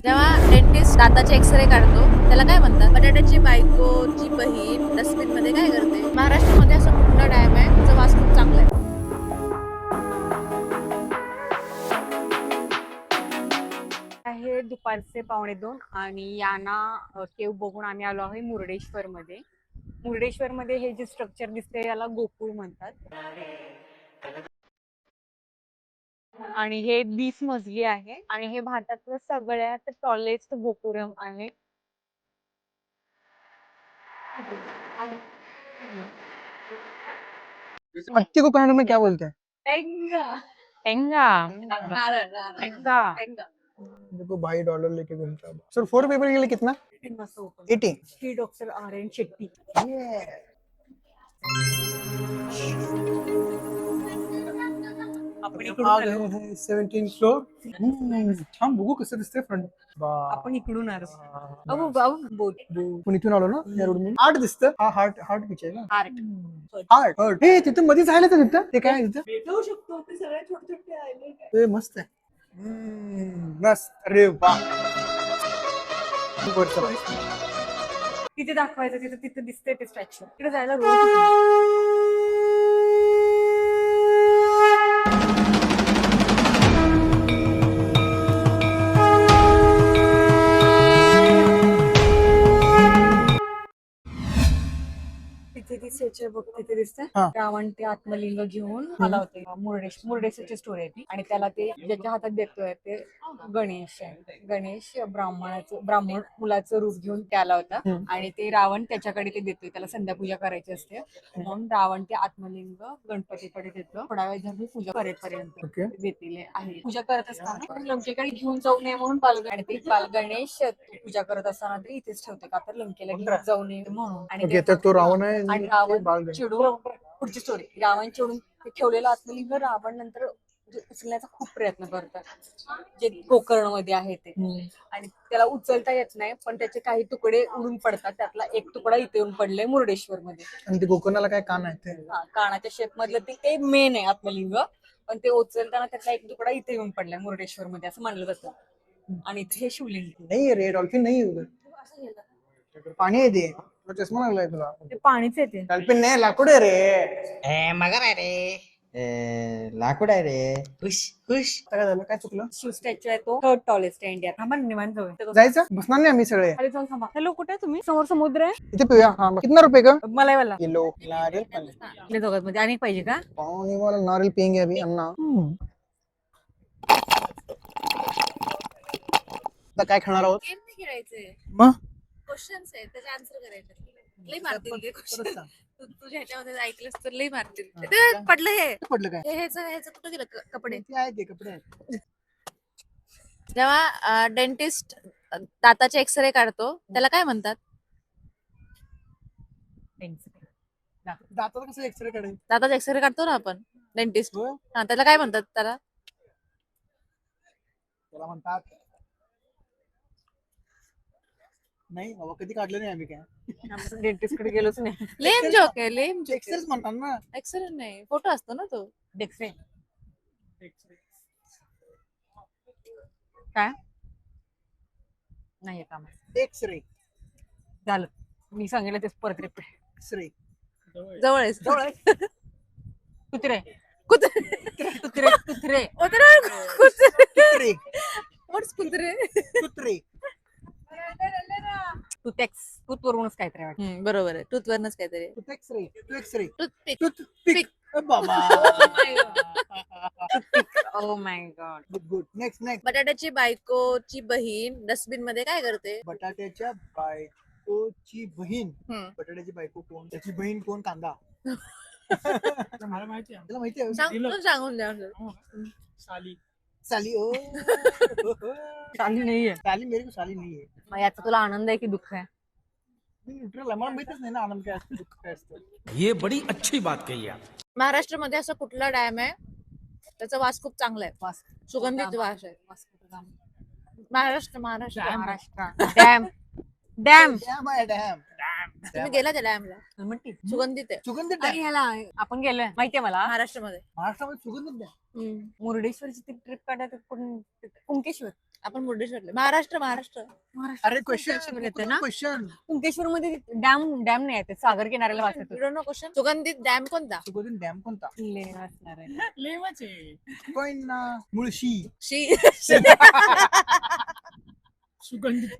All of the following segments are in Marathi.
जेव्हा डेंटिस्ट दाताचे एक्सरे काढतो त्याला काय म्हणतात? बटाट्याची बायकोची बहीण डस्टबिन मध्ये काय करते? महाराष्ट्रामध्ये असं कुठला डॅम आहे त्याचा वास खूप चांगला आहे? आहे दुपारचे 1:45 आणि याना केव बघून आम्ही आलो आहे मुर्डेश्वर मध्ये. मुर्डेश्वर मध्ये हे जे स्ट्रक्चर दिसते याला गोकुळ म्हणतात आणि हे 20 मजली आहे आणि हे भारतातलं सगळ्यात टॉलेस्ट गोपुरम आहे. मक्के को कन्नड़ में क्या बोलते हैं? टेंगा टेंगा टेंगा देखो भाई डॉलर लेके घूमता है सर 4 पेपर के लिए कितना 80 श्री डॉक्टर R.N. शेट्टी. आपण इकडून आ आलो. गए हैं 17 फ्लोर छान बघू कसं दिसतंय फ्रंट आपण इकडून आलो. अहो बाबू बोल पण इथून आलो ना या रोड हार्ट दिसतं हा हार्ट पिच आहे ना आर्ट हार्ट हे तिथं मध्ये जायला तर तिथं ते काय आहे तिथं भेटू शकतो ते सगळे छोटे छोटे आले. ते मस्त आहे मस्त अरे वा वरचं तिथे दाखवायचं तिथे तिथे दिसते ते स्टॅच्यू तिथे जायला रोज तिथे ती स्टॅच्यू बघ तिथे दिसते हा. रावण ते आत्मलिंग घेऊन आला होते मुर्डेश्वरची स्टोरी आहे ती आणि त्याला ते ज्याच्या हातात देतोय ते गणेश आहे. गणेश ब्राह्मण मुलाचं रूप घेऊन ते आला होता आणि ते रावण त्याच्याकडे ते देतोय त्याला संध्यापूजा करायची असते म्हणून रावण ते आत्मलिंग गणपतीकडे देतो थोडा वेळ झाली पूजा करेपर्यंत ओके देतील आहे. पूजा करत असताना लंकेकडे घेऊन जाऊ नये म्हणून आणि ते गणेश पूजा करत असताना ते इथेच ठेवते का तर लंकेला घेऊन जाऊ नये म्हणून आणि ओके तर तो रावण आहे आणि ते रावण बालगण. चिडून पुढची स्टोरी रावण चिडून ते ठेवलेलं आत्मलिंग रावण नंतर उचलण्याचा खूप प्रयत्न करतात जे गोकर्ण मध्ये आहे ते आणि त्याला उचलता येत नाही पण त्याचे काही तुकडे उडून पडतात त्यातला एक तुकडा इथे येऊन पडलाय मुर्डेश्वर मध्ये. आणि ते गोकर्णाला काय कान आहे ते कानाच्या शेप मधलं ते मेन आहे आत्मलिंग पण ते उचलताना त्यातला एक तुकडा इथे येऊन पडलाय मुर्डेश्वर मध्ये असं मानलं जातं आणि इथे हे शिवलिंग नाही रे डॉल्फिन नाही आहे उधर पाणी आहे ते तुला चष्मा लागलाय तुला ते पाणीच येते. डॉल्फिन नाही लाकूड आहे रे मगर आहे रे लाकूड आहे रे हुश हुश आता काय झालं काय चुकलं शिव स्टॅच्यू आहे तो थर्ड टॉलेस्ट आहे इंडिया. थांबा निवांत जाऊया. जायचं बसणार नाही आम्ही सगळे खाली जाऊन थांबा. हॅलो कुठे आहे तुम्ही? समोर समुद्र आहे. इथे पिऊया हा कितना रुपए का मलाई वाला किलो नारियल पाणी आपल्या दोघांत मध्ये आणि पाहिजे का? पानी वाला नारियल पियेंगे अभी अन्ना आता काय खाणार आहोत गेम नाही खेळायचे, मग क्वेश्चन्स आहेत त्याचे आन्सर करायचे. लई मारतील ते क्वेश्चन. तुझ्या ह्याच्यामध्ये ऐकलंस तर लई मारतील. ते पडलं हे पडलं काय ह्याचं कुठं गेलं कपडे? ते आहेत ते कपडे आहेत जेव्हा डेंटिस्ट दाताचे एक्सरे काढतो त्याला काय म्हणतात? दाताला कसं एक्सरे काढायचं दाताचे एक्सरे काढतो ना आपण डेंटिस्ट. होय? हा त्याला काय म्हणतात? त्याला त्याला म्हणतात नाही बाबा कधी काढलं नाही आम्ही काय डेंटिस्ट कडे गेलोच नाही. लेम जोक आहे, लेम जोक. एक्सरेच म्हणतात ना एक्सरे नाही, फोटो असतो ना तो. डेक्सरे काय नाही काम एक्सरे झालं मी सांगितलं तेच परत रिपीट. एक्सरे जवळ आहेस. कुत्रे कुत्रे कुत्रे कुत्रे कुत्रे What's कुत्रे? कुत्रे टूथेक्स टूथ वरूनच काहीतरी वाटतं. बरोबर आहे, टूथ वरनच काहीतरी. तू एक्सरे तू एक्सरे टूथपिक. टूथपिक बाबा oh my God. Good next next बटाट्याची बायकोची बहीण डस्टबिन मध्ये काय करते? बटाट्याच्या बायकोची बहीण हम्म. बटाट्याची बायको कोण त्याची बहीण कोण कांदा मला माहिती आहे त्याला माहिती आहे सांगून द्या. साली साली ओ चालली नाहीये. साली मेरी को साली नहीं है मग याचा तुला आनंद आहे की दुःख आहे? मी न्यूट्रल आहे मला माहितच नाही ना आनंद काय असतो दुःख काय असतं ये बड़ी अच्छी बात कही आप. महाराष्ट्रामध्ये असं कुठला डॅम आहे त्याचा वास खूप चांगला आहे, वास सुगंधित वास आहे? Maharashtra Maharashtra Maharashtra dam dam dam आहे डॅम तुम्ही गेला त्या डॅमला? म्हणते सुगंधित आहे सुगंधित आणि ह्याला आपण गेलोय माहितीये मला महाराष्ट्रामध्ये. महाराष्ट्रामध्ये सुगंधित डॅम. मुरुडेश्वरची ती ट्रिप काढायला कुंकेश्वर आपण महाराष्ट्र अरे क्वेश्चन येते ना क्वेश्चन कुंकेश्वर मध्ये डॅम नाही आहे ते सागर किनाऱ्याला वाचत You don't know question? सुगंधित डॅम कोणता? सुगंधित डॅम कोणता? असणार आहे. लेवाच आहे पण मुळशी शी सुगंधित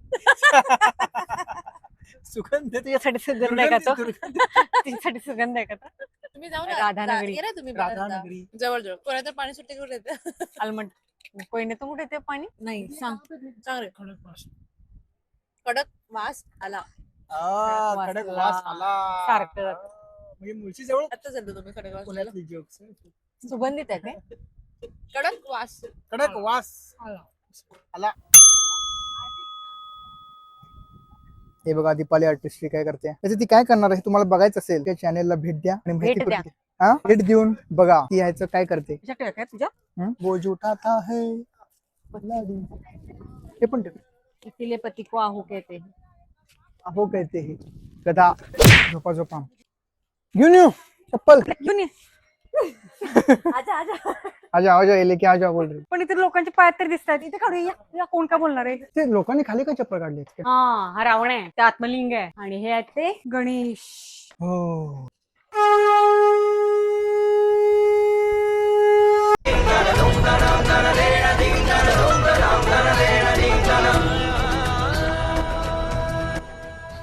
सुगंधित तुझ्यासाठी सुगंध आहे का तो तुझ्यासाठी सुगंध आहे का तो तुम्ही जाऊ ना. राधानगरी. गेला तुम्ही बऱ्याचदा? राधानगरी जवळ कोणा तर पाणी सुट्टे करून येतं. आलमट कोयने तो कुठे ते पाणी नाही सांग रे. खडकवास. कडक वास आला. कडक वास आला सारखं म्हणजे मुळशी जवळ आता चाललो तुम्ही कडक वास. पुण्यातली जोक्स सुगंधित आहे ते कडक वास. कडक वास आला. हे बघा दीपाली आर्टिस्ट्री काय करते त्याचं ती काय करणार आहे तुम्हाला बघायचं असेल त्या चॅनेलला भेट द्या आणि माहिती भेट द्या. करून घ्या. हा भेट देऊन बघा ती ह्याचं काय करते. तुझ्याकडे काय तुझ्या बोझ उठाता है हे पण ठेव. इसीलिए पति को आहू कहते हैं. हो कहते हे गदा झोपा झोपा घेऊन येऊ चप्पल घेऊन ये. आजा आजा आजा आजा ये लेके आजा बोल रही. पण इथे लोकांचे पाय तर दिसतात इथे काढू या कोण का बोलणार आहे ते लोकांनी खाली का चप्पल काढली हा रावण आहे ते आत्मलिंग आहे आणि हे आहेत ते गणेश. हो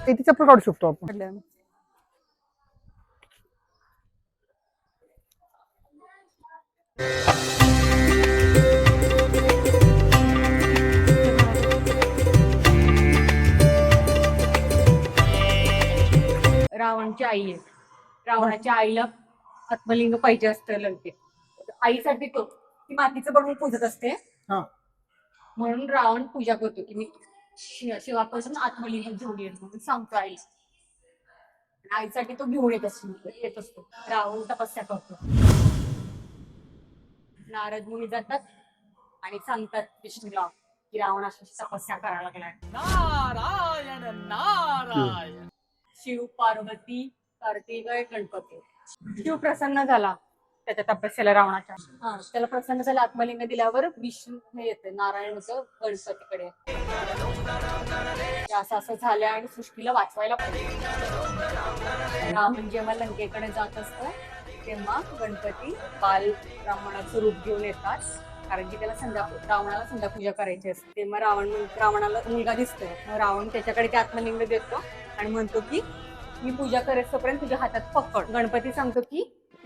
किती चप्पल काढू शकतो आपण. रावणची आई आहे रावणाच्या आईला आत्मलिंग पाहिजे असतं लंकेत. आईसाठी तो ती मातीचं बनवून पूजत असते हा म्हणून रावण पूजा करतो की मी शिवापासून आत्मलिंग घेऊन येईल म्हणून सांगतो आईला. आईसाठी तो घेऊन येत असतो. रावण तपस्या करतो. नारद मुनी जातात आणि सांगतात विष्णूला की रावण अशी तपस्या करायला लागलाय. नारायण नारायण. शिव पार्वती कार्तिक गणपती. शिव प्रसन्न झाला त्याच्या तपस्याला रावणाच्या. त्याला प्रसन्न झाला आत्मलिंग दिल्यावर विष्णू हे येते नारायण होतं गणपतीकडे. असं असं झालं आणि सृष्टीला वाचवायला पाहिजे. रावण जेव्हा लंकेकडे जात असतं तेव्हा गणपती बाल ब्राह्मणाचं रूप घेऊन येतात कारण की त्याला रावणाला संध्या पूजा करायची असते. तेव्हा रावणाला मुलगा दिसतो. मग रावण त्याच्याकडे ते आत्मलिंग देतो आणि म्हणतो की मी पूजा करेपर्यंत तुझ्या हातात पकड. गणपती सांगतो की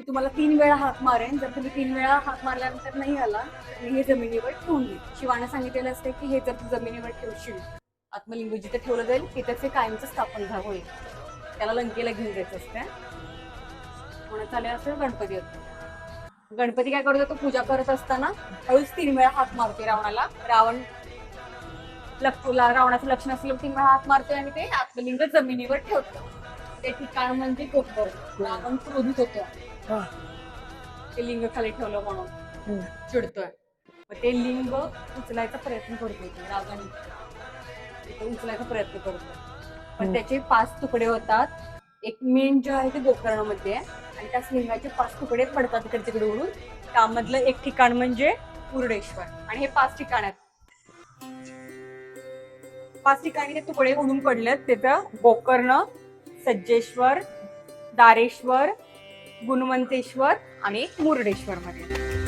तुम्हाला 3 वेळा हात मारेन. जर तुम्ही 3 वेळा हात मारल्यानंतर नाही आला तर मी हे जमिनीवर ठेवून देईन. शिवानं सांगितलेलं असतं की हे जर तू जमिनीवर ठेवशील आत्मलिंग जिथे ठेवलं जाईल तिथेच हे कायमचं स्थापन होईल. त्याला लंकेला घेऊन जायचं असतं म्हणून चालेल असं गणपती होतो. गणपती काय करतो तो पूजा करत असताना हळूच 3 वेळा हात मारतोय रावणाला. रावणाचं लक्ष नसलं 3 वेळा हात मारतोय आणि ते आत्मलिंग जमिनीवर ठेवतो. ते ठिकाण म्हणजे कोपर. रावण क्रोधित होतो ते लिंग खाली ठेवलं म्हणून चिडतोय. मग ते लिंग उचलायचा प्रयत्न करतोय रावणाने उचलायचा प्रयत्न करतोय पण त्याचे 5 तुकडे होतात. एक मेन जे आहे ते गोकर्णामध्ये आणि त्या लिंगाचे 5 तुकडे पडतात तिकडे तिकडे उडून. त्यामधलं एक ठिकाण म्हणजे मुरुडेश्वर आणि हे 5 ठिकाण आहेत. 5 ठिकाणी हे तुकडे उडून पडलेत. त्याचं गोकर्ण, सज्जेश्वर, दारेश्वर, गुणवंतेश्वर आणि मुरुडेश्वर मध्ये.